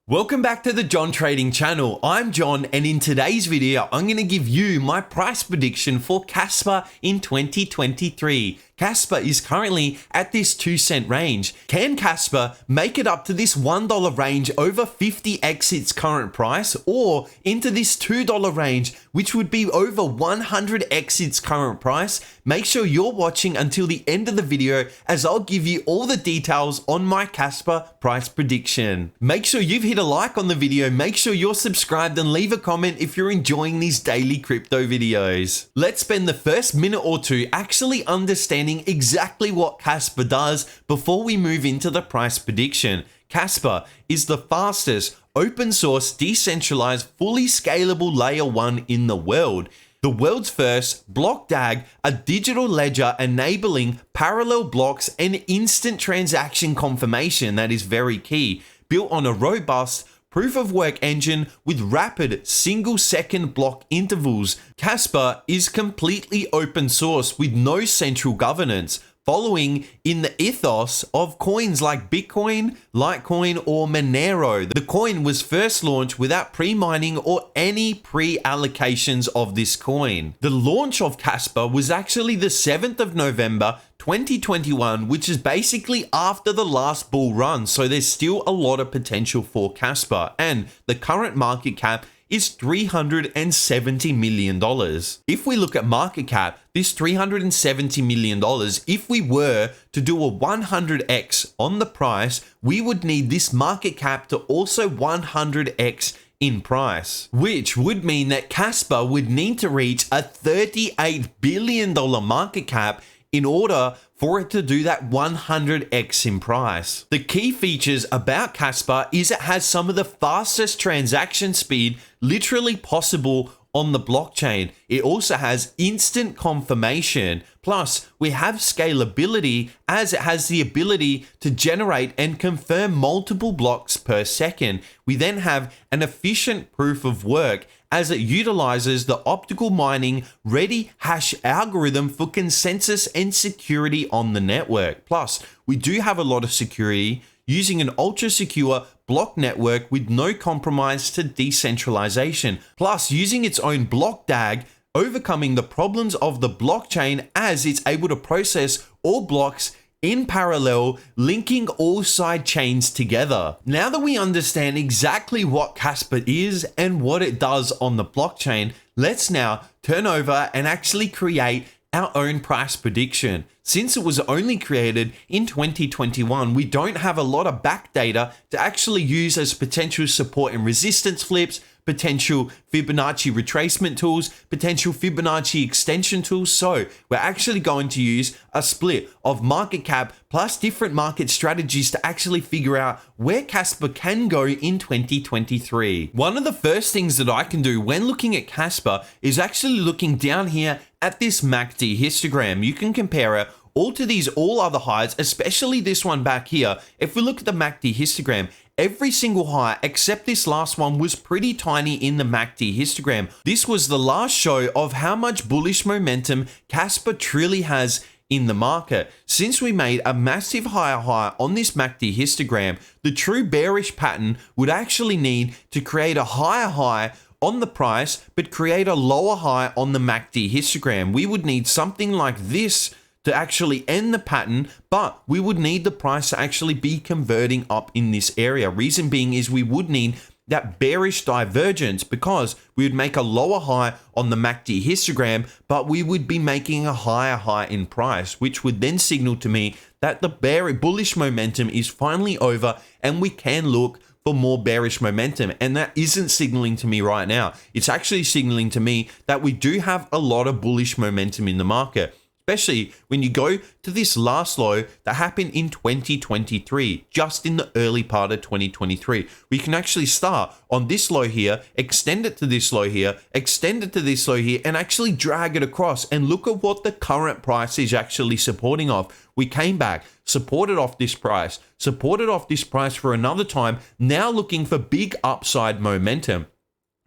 Welcome back to the John Trading channel. I'm John, and in today's video, I'm going to give you my price prediction for Kaspa in 2023. Kaspa is currently at this 2-cent range. Can Kaspa make it up to this $1 range over 50x its current price, or into this $2 range, which would be over 100x its current price? Make sure you're watching until the end of the video, as I'll give you all the details on my Kaspa price prediction. Make sure you've hit a like on the video, make sure you're subscribed, and leave a comment if you're enjoying these daily crypto videos. Let's spend the first minute or two actually understanding exactly what Kaspa does before we move into the price prediction. Kaspa is the fastest open source, decentralized, fully scalable layer 1 in the world. The world's first block DAG, a digital ledger enabling parallel blocks and instant transaction confirmation. That is very key. Built on a robust proof of work engine with rapid single-second block intervals. Kaspa is completely open source with no central governance, following in the ethos of coins like Bitcoin, Litecoin, or Monero. The coin was first launched without pre-mining or any pre-allocations of this coin. The launch of Kaspa was actually the 7th of November 2021, which is basically after the last bull run, so there's still a lot of potential for Kaspa, and the current market cap is $370 million. If we look at market cap, this $370 million, if we were to do a 100x on the price, we would need this market cap to also 100x in price, which would mean that Kaspa would need to reach a $38 billion market cap in order for it to do that 100x in price. The key features about Kaspa is it has some of the fastest transaction speed literally possible on the blockchain. It also has instant confirmation. Plus, we have scalability, as it has the ability to generate and confirm multiple blocks per second. We then have an efficient proof of work, as it utilizes the optical mining ready hash algorithm for consensus and security on the network. Plus, we do have a lot of security using an ultra secure block network with no compromise to decentralization. Plus, using its own block DAG, overcoming the problems of the blockchain, as it's able to process all blocks in parallel, linking all side chains together. Now that we understand exactly what Kaspa is and what it does on the blockchain, let's now turn over and actually create our own price prediction. Since it was only created in 2021, we don't have a lot of back data to actually use as potential support and resistance flips, potential Fibonacci retracement tools, potential Fibonacci extension tools. So we're actually going to use a split of market cap plus different market strategies to actually figure out where Kaspa can go in 2023. One of the first things that I can do when looking at Kaspa is actually looking down here at this MACD histogram. You can compare it all to these all other highs, especially this one back here. If we look at the MACD histogram, every single high except this last one was pretty tiny in the MACD histogram. This was the last show of how much bullish momentum Kaspa truly has in the market. Since we made a massive higher high on this MACD histogram, the true bearish pattern would actually need to create a higher high on the price, but create a lower high on the MACD histogram. We would need something like this to actually end the pattern, but we would need the price to actually be converting up in this area. Reason being is we would need that bearish divergence, because we would make a lower high on the MACD histogram, but we would be making a higher high in price, which would then signal to me that the bullish momentum is finally over and we can look for more bearish momentum. And that isn't signaling to me right now. It's actually signaling to me that we do have a lot of bullish momentum in the market, especially when you go to this last low that happened in 2023, just in the early part of 2023. We can actually start on this low here, extend it to this low here, extend it to this low here, and actually drag it across, and look at what the current price is actually supporting off. We came back, supported off this price for another time, now looking for big upside momentum.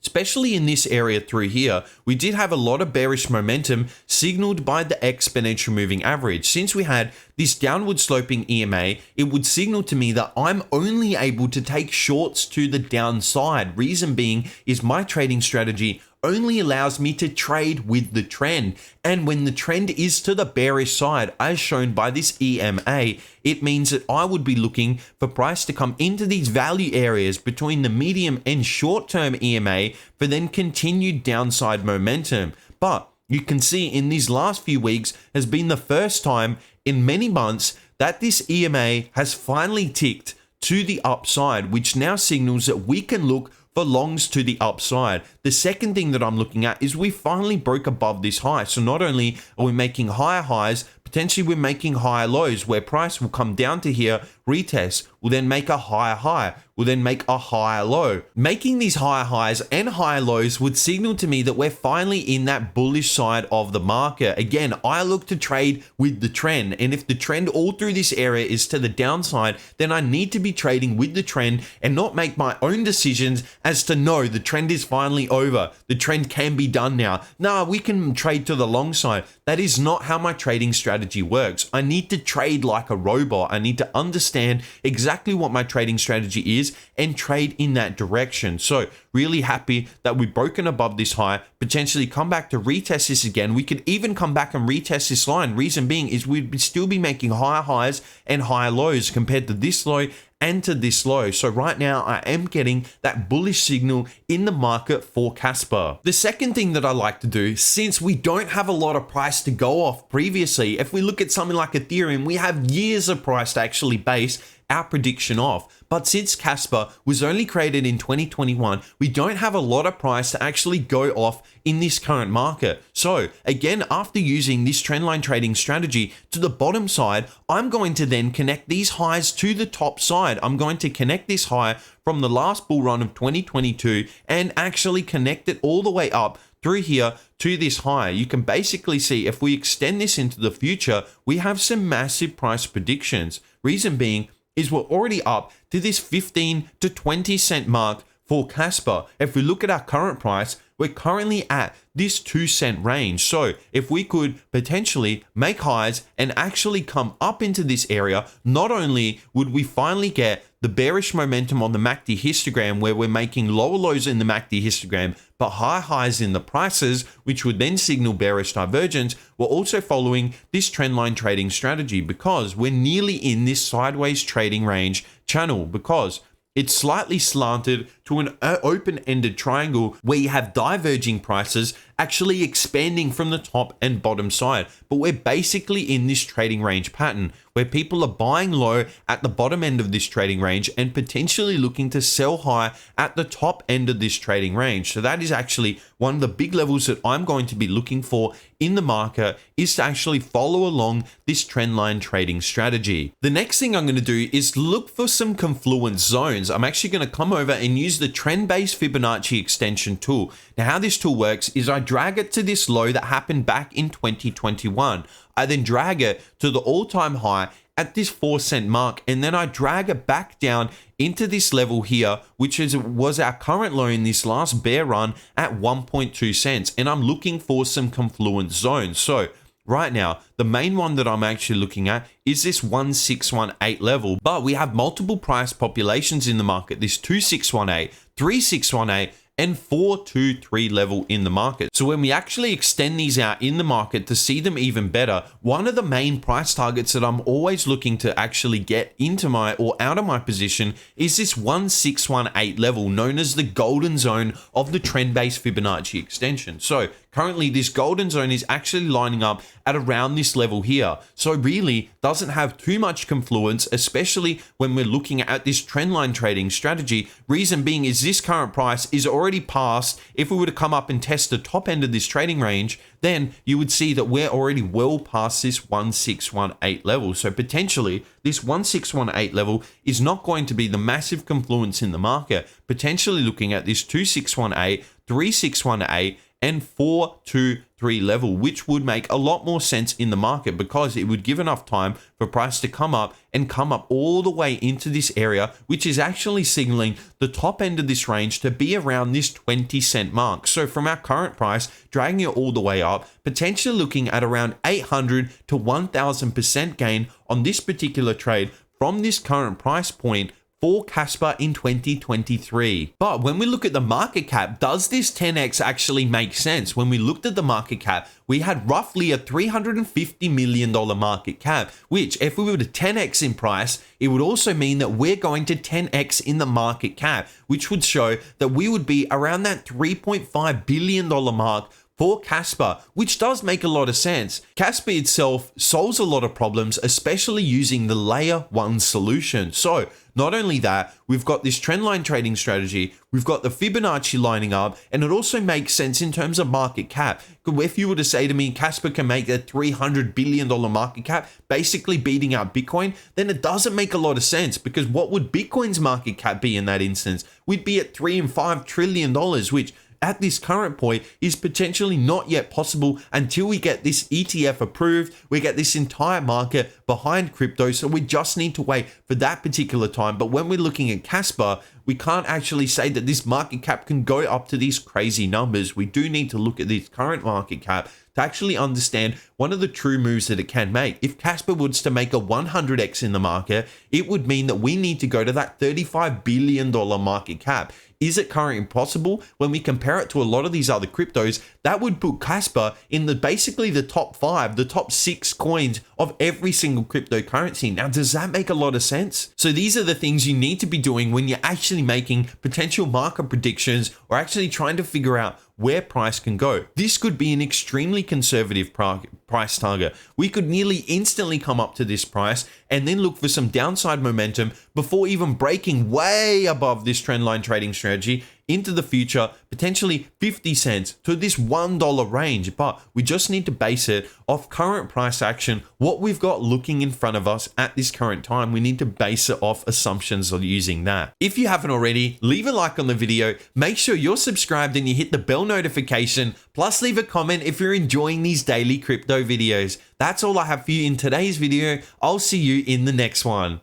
Especially in this area through here, we did have a lot of bearish momentum signaled by the exponential moving average. Since we had this downward sloping EMA, it would signal to me that I'm only able to take shorts to the downside. Reason being is my trading strategy only allows me to trade with the trend. And when the trend is to the bearish side, as shown by this EMA, it means that I would be looking for price to come into these value areas between the medium and short-term EMA for then continued downside momentum. But you can see in these last few weeks has been the first time in many months that this EMA has finally ticked to the upside, which now signals that we can look for longs to the upside. The second thing that I'm looking at is we finally broke above this high. So not only are we making higher highs, potentially we're making higher lows where price will come down to here, retest, will then make a higher high, will then make a higher low. Making these higher highs and higher lows would signal to me that we're finally in that bullish side of the market. Again, I look to trade with the trend, and if the trend all through this area is to the downside, then I need to be trading with the trend and not make my own decisions as to no, the trend is finally over. The trend can be done now. Nah, we can trade to the long side. That is not how my trading strategy works. I need to trade like a robot. I need to understand exactly what my trading strategy is and trade in that direction. So really happy that we've broken above this high, potentially come back to retest this again. We could even come back and retest this line. Reason being is we'd still be making higher highs and higher lows compared to this low and to this low. So right now I am getting that bullish signal in the market for Kaspa. The second thing that I like to do, since we don't have a lot of price to go off previously, if we look at something like Ethereum, we have years of price to actually base our prediction off. But since Kaspa was only created in 2021, we don't have a lot of price to actually go off in this current market. So again, after using this trendline trading strategy to the bottom side, I'm going to then connect these highs to the top side. I'm going to connect this high from the last bull run of 2022 and actually connect it all the way up through here to this high. You can basically see if we extend this into the future, we have some massive price predictions. Reason being is we're already up to this 15 to 20 cent mark for Kaspa. If we look at our current price, we're currently at this 2-cent range. So if we could potentially make highs and actually come up into this area, not only would we finally get the bearish momentum on the MACD histogram where we're making lower lows in the MACD histogram, but high highs in the prices, which would then signal bearish divergence, we're also following this trendline trading strategy because we're nearly in this sideways trading range channel because it's slightly slanted to an open-ended triangle where you have diverging prices actually expanding from the top and bottom side. But we're basically in this trading range pattern where people are buying low at the bottom end of this trading range and potentially looking to sell high at the top end of this trading range. So that is actually one of the big levels that I'm going to be looking for in the market is to actually follow along this trendline trading strategy. The next thing I'm going to do is look for some confluence zones. I'm actually going to come over and use the trend-based Fibonacci extension tool. Now, how this tool works is I drag it to this low that happened back in 2021. I then drag it to the all-time high at this 4-cent mark, and then I drag it back down into this level here, which was our current low in this last bear run at 1.2 cents. And I'm looking for some confluence zones. So right now, the main one that I'm actually looking at is this 1618 level, but we have multiple price populations in the market, this 2618, 3618, and 423 level in the market. So when we actually extend these out in the market to see them even better, one of the main price targets that I'm always looking to actually get into my or out of my position is this 1618 level, known as the golden zone of the trend-based Fibonacci extension. So currently this golden zone is actually lining up at around this level here. So really doesn't have too much confluence, especially when we're looking at this trendline trading strategy. Reason being is this current price is already past. If we were to come up and test the top end of this trading range, then you would see that we're already well past this 1618 level. So potentially this 1618 level is not going to be the massive confluence in the market. Potentially looking at this 2618, 3618, and 423 level, which would make a lot more sense in the market because it would give enough time for price to come up and come up all the way into this area, which is actually signaling the top end of this range to be around this 20-cent mark. So from our current price, dragging it all the way up, potentially looking at around 800 to 1000% gain on this particular trade from this current price point for Kaspa in 2023. But when we look at the market cap, does this 10x actually make sense? When we looked at the market cap, we had roughly a $350 million market cap, which if we were to 10x in price, it would also mean that we're going to 10x in the market cap, which would show that we would be around that $3.5 billion mark for Kaspa, which does make a lot of sense. Kaspa itself solves a lot of problems, especially using the layer 1 solution. So not only that, we've got this trendline trading strategy, we've got the Fibonacci lining up, and it also makes sense in terms of market cap. If you were to say to me, Kaspa can make a $300 billion market cap, basically beating out Bitcoin, then it doesn't make a lot of sense, because what would Bitcoin's market cap be in that instance? We'd be at $3 and $5 trillion, which at this current point is potentially not yet possible until we get this ETF approved, we get this entire market behind crypto, so we just need to wait for that particular time. But when we're looking at Kaspa, we can't actually say that this market cap can go up to these crazy numbers. We do need to look at this current market cap to actually understand one of the true moves that it can make. If Kaspa was to make a 100x in the market, it would mean that we need to go to that $35 billion market cap. Is it currently possible? When we compare it to a lot of these other cryptos, that would put Kaspa in basically the top 5, the top 6 coins of every single cryptocurrency. Now, does that make a lot of sense? So these are the things you need to be doing when you're actually making potential market predictions or actually trying to figure out where price can go. This could be an extremely conservative price target. We could nearly instantly come up to this price and then look for some downside momentum before even breaking way above this trendline trading strategy into the future, potentially 50 cents to this $1 range. But we just need to base it off current price action, what we've got looking in front of us at this current time. We need to base it off assumptions of using that. If you haven't already, leave a like on the video, make sure you're subscribed and you hit the bell notification, plus leave a comment if you're enjoying these daily crypto videos. That's all I have for you in today's video. I'll see you in the next one.